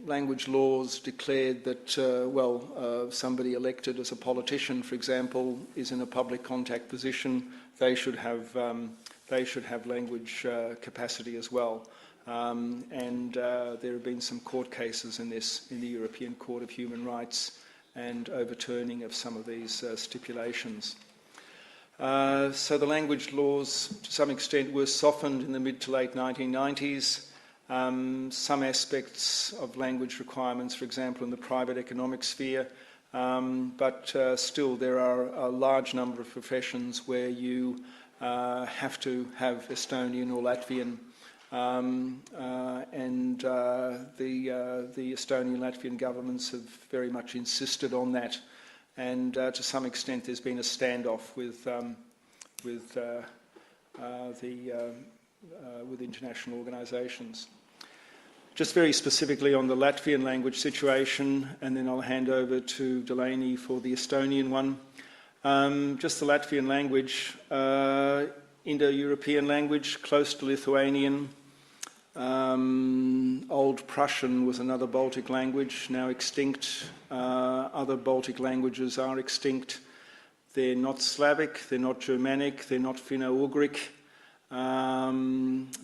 language laws declared that, somebody elected as a politician, for example, is in a public contact position, they should have language capacity as well. There have been some court cases in this in the European Court of Human Rights and overturning of some of these stipulations. So the language laws, to some extent, were softened in the mid to late 1990s. Some aspects of language requirements, for example, in the private economic sphere, but still there are a large number of professions where you have to have Estonian or Latvian, the Estonian and Latvian governments have very much insisted on that, and to some extent there's been a standoff with international organisations. Just very specifically on the Latvian language situation, and then I'll hand over to Delaney for the Estonian one. Just the Latvian language, Indo-European language, close to Lithuanian. Old Prussian was another Baltic language, now extinct. Other Baltic languages are extinct. They're not Slavic, they're not Germanic, they're not Finno-Ugric,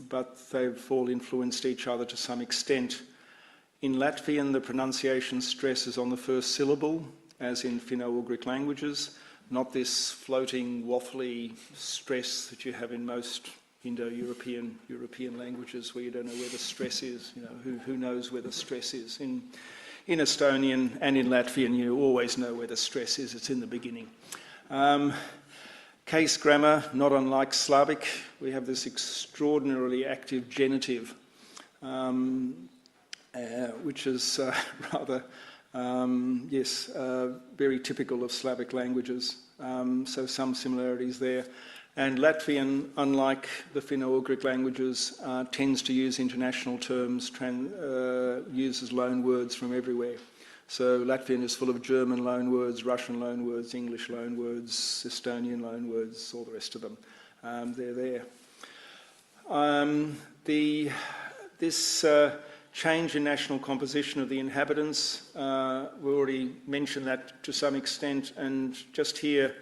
but they've all influenced each other to some extent. In Latvian, the pronunciation stress is on the first syllable, as in Finno-Ugric languages, not this floating, waffly stress that you have in most Indo-European languages where you don't know where the stress is. You know, who knows where the stress is? In Estonian and in Latvian, you always know where the stress is. It's in the beginning. Case grammar, not unlike Slavic, we have this extraordinarily active genitive, which is rather, very typical of Slavic languages. So some similarities there. And Latvian, unlike the Finno-Ugric languages, tends to use international terms, uses loan words from everywhere. So Latvian is full of German loan words, Russian loan words, English loan words, Estonian loan words, all the rest of them. They're there. This change in national composition of the inhabitants, we already mentioned that to some extent, and just here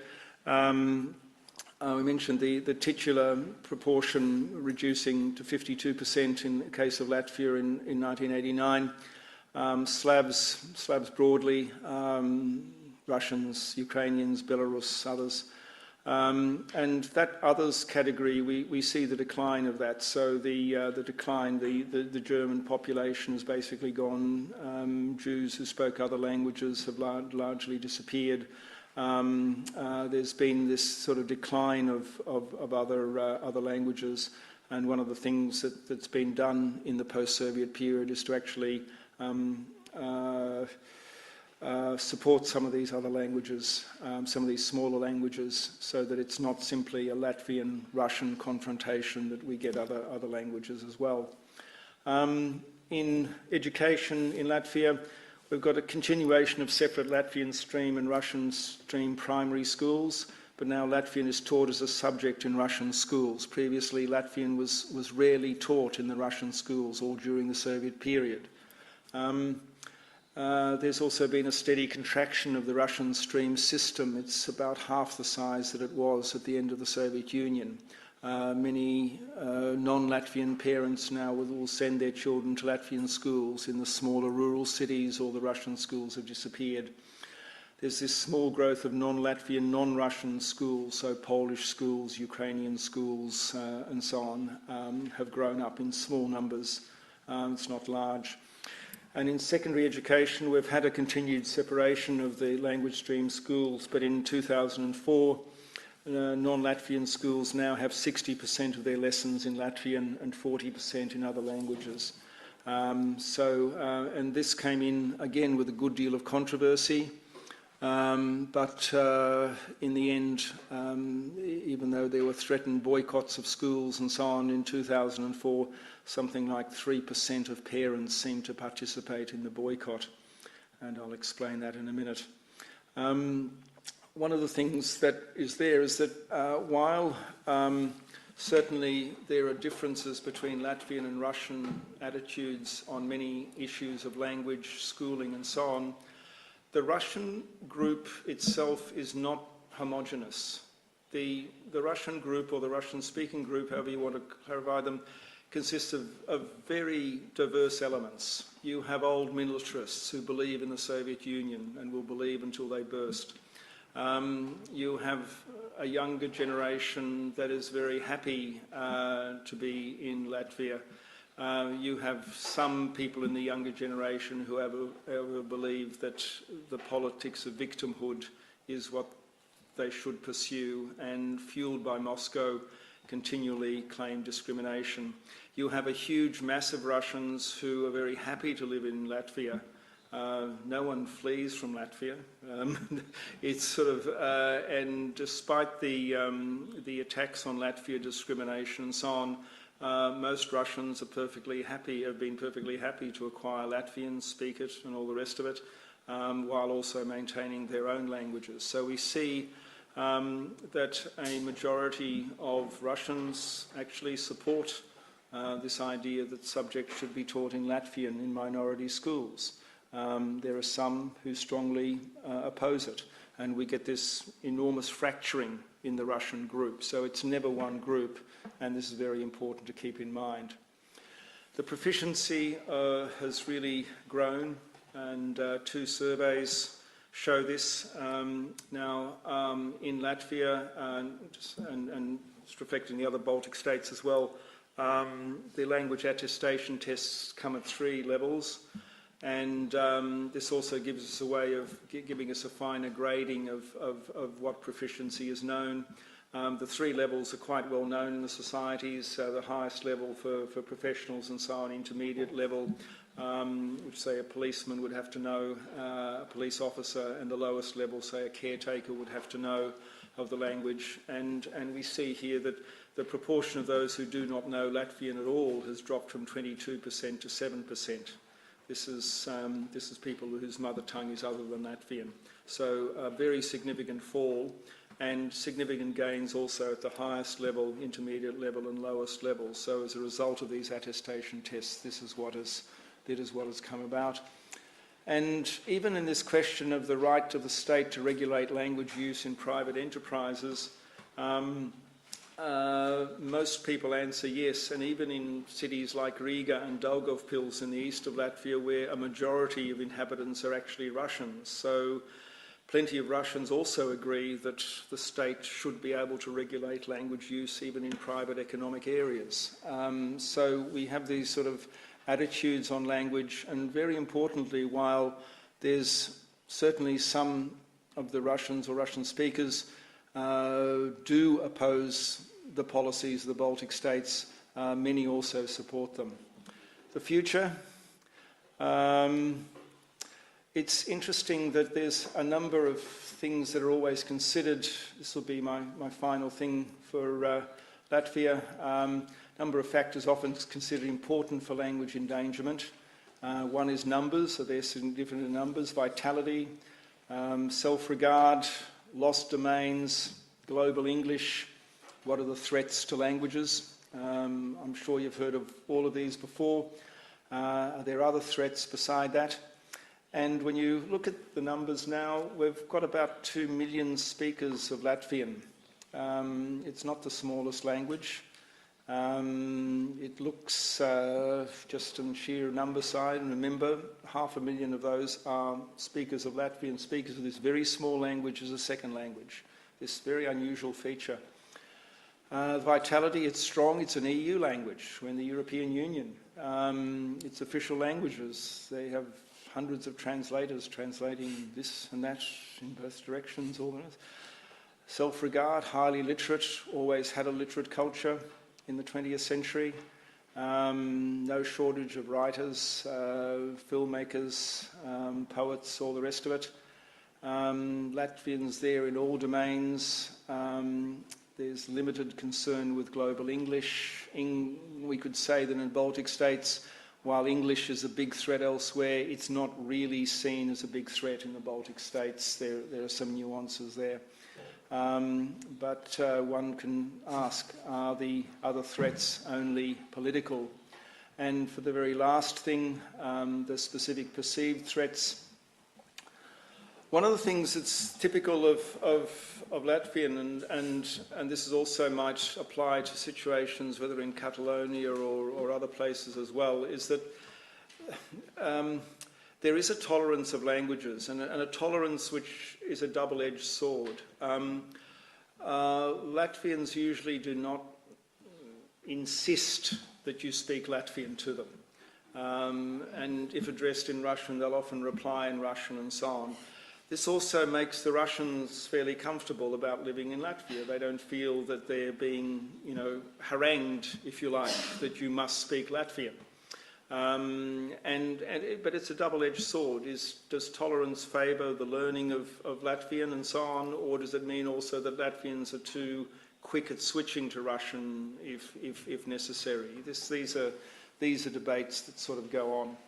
we mentioned the titular proportion reducing to 52% in the case of Latvia in 1989. Slavs broadly, Russians, Ukrainians, Belarus, others. And that others category, we see the decline of that. So the decline, the German population has basically gone. Jews who spoke other languages have largely disappeared. There's been this sort of decline of other languages. And one of the things that's been done in the post-Soviet period is to actually support some of these other languages, some of these smaller languages, so that it's not simply a Latvian-Russian confrontation, that we get other languages as well. In education in Latvia, we've got a continuation of separate Latvian stream and Russian stream primary schools, but now Latvian is taught as a subject in Russian schools. Previously, Latvian was rarely taught in the Russian schools, all during the Soviet period. There's also been a steady contraction of the Russian stream system. It's about half the size that it was at the end of the Soviet Union. Many non-Latvian parents now will send their children to Latvian schools in the smaller rural cities, or the Russian schools have disappeared. There's this small growth of non-Latvian, non-Russian schools, so Polish schools, Ukrainian schools, and so on, have grown up in small numbers. It's not large. And in secondary education, we've had a continued separation of the language stream schools, but in 2004, non-Latvian schools now have 60% of their lessons in Latvian and 40% in other languages. And this came in, again, with a good deal of controversy. But in the end, even though there were threatened boycotts of schools and so on in 2004, something like 3% of parents seemed to participate in the boycott, and I'll explain that in a minute. One of the things that is there is that while Certainly there are differences between Latvian and Russian attitudes on many issues of language, schooling and so on. The Russian group itself is not homogeneous. The Russian group, or the Russian-speaking group, however you want to clarify them, consists of very diverse elements. You have old militarists who believe in the Soviet Union and will believe until they burst. You have a younger generation that is very happy to be in Latvia. You have some people in the younger generation who ever believe that the politics of victimhood is what they should pursue, and fueled by Moscow continually claim discrimination. You have a huge mass of Russians who are very happy to live in Latvia. No one flees from Latvia. It's sort of, and despite the attacks on Latvia, discrimination and so on, most Russians are perfectly happy, have been perfectly happy to acquire Latvian, speak it and all the rest of it, while also maintaining their own languages. So we see that a majority of Russians actually support this idea that subjects should be taught in Latvian in minority schools. There are some who strongly oppose it, and we get this enormous fracturing in the Russian group. So it's never one group, and this is very important to keep in mind. The proficiency has really grown, and 2 surveys show this. Now, in Latvia, and it's reflected in the other Baltic states as well, the language attestation tests come at 3 levels. And this also gives us a way of giving us a finer grading of what proficiency is known. The 3 levels are quite well known in the societies. The highest level for professionals and so on, intermediate level, which say a policeman would have to know, a police officer, and the lowest level, say a caretaker, would have to know of the language. And we see here that the proportion of those who do not know Latvian at all has dropped from 22% to 7%. This is people whose mother tongue is other than Latvian. So a very significant fall, and significant gains also at the highest level, intermediate level and lowest level. So as a result of these attestation tests, this is what has come about. And even in this question of the right of the state to regulate language use in private enterprises, most people answer yes, and even in cities like Riga and Daugavpils in the east of Latvia, where a majority of inhabitants are actually Russians. So plenty of Russians also agree that the state should be able to regulate language use even in private economic areas. So we have these sort of attitudes on language, and very importantly, while there's certainly some of the Russians or Russian speakers do oppose the policies of the Baltic states, many also support them. The future, it's interesting that there's a number of things that are always considered. This will be my final thing for Latvia. Number of factors often considered important for language endangerment. One is numbers, so they're significant in numbers, vitality, self-regard, lost domains, global English. What are the threats to languages? I'm sure you've heard of all of these before. Are there other threats beside that? And when you look at the numbers now, we've got about 2 million speakers of Latvian. It's not the smallest language. It looks just on sheer number side, and remember, 500,000 of those are speakers of Latvian, speakers of this very small language as a second language. This very unusual feature. Vitality, it's strong, it's an EU language. We're in the European Union. It's official languages. They have hundreds of translators translating this and that in both directions, all the rest. Self-regard, highly literate, always had a literate culture in the 20th century. No shortage of writers, filmmakers, poets, all the rest of it. Latvians there in all domains. There's limited concern with global English. We could say that in Baltic states, while English is a big threat elsewhere, it's not really seen as a big threat in the Baltic states. There are some nuances there. But one can ask, are the other threats only political? And for the very last thing, the specific perceived threats, one of the things that's typical of Latvian, and this is also might apply to situations whether in Catalonia or other places as well, is that there is a tolerance of languages, and a tolerance which is a double-edged sword. Latvians usually do not insist that you speak Latvian to them. And if addressed in Russian, they'll often reply in Russian and so on. This also makes the Russians fairly comfortable about living in Latvia. They don't feel that they're being, harangued, if you like, that you must speak Latvian. But it's a double-edged sword. Does tolerance favour the learning of Latvian and so on, or does it mean also that Latvians are too quick at switching to Russian if necessary? These are debates that sort of go on.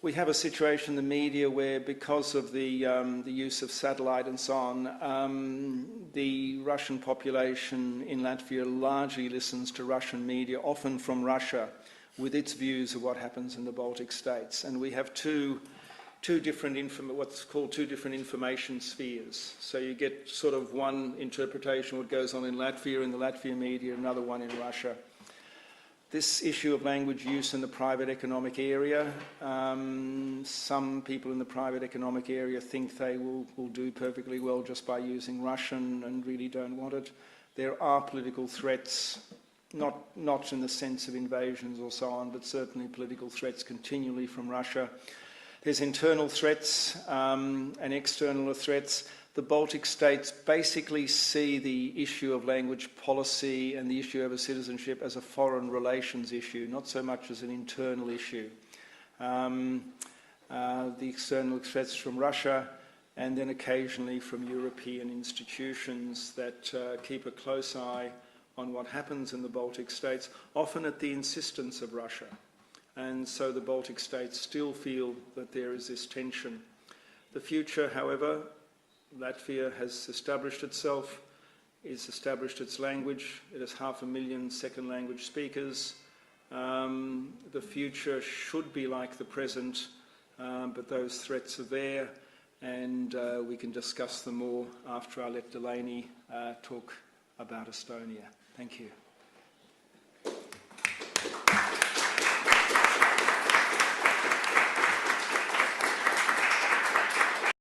We have a situation in the media where, because of the use of satellite and so on, the Russian population in Latvia largely listens to Russian media, often from Russia, with its views of what happens in the Baltic states. And we have two different information spheres. So you get sort of one interpretation of what goes on in Latvia, in the Latvian media, another one in Russia. This issue of language use in the private economic area, some people in the private economic area think they will do perfectly well just by using Russian and really don't want it. There are political threats, not in the sense of invasions or so on, but certainly political threats continually from Russia. There's internal threats and external threats. The Baltic states basically see the issue of language policy and the issue of citizenship as a foreign relations issue, not so much as an internal issue. The external threats from Russia, and then occasionally from European institutions that keep a close eye on what happens in the Baltic states, often at the insistence of Russia. And so the Baltic states still feel that there is this tension. The future, however, Latvia has established itself, it's established its language, it has 500,000 second language speakers. The future should be like the present, but those threats are there, and we can discuss them more after I let Delaney talk about Estonia. Thank you.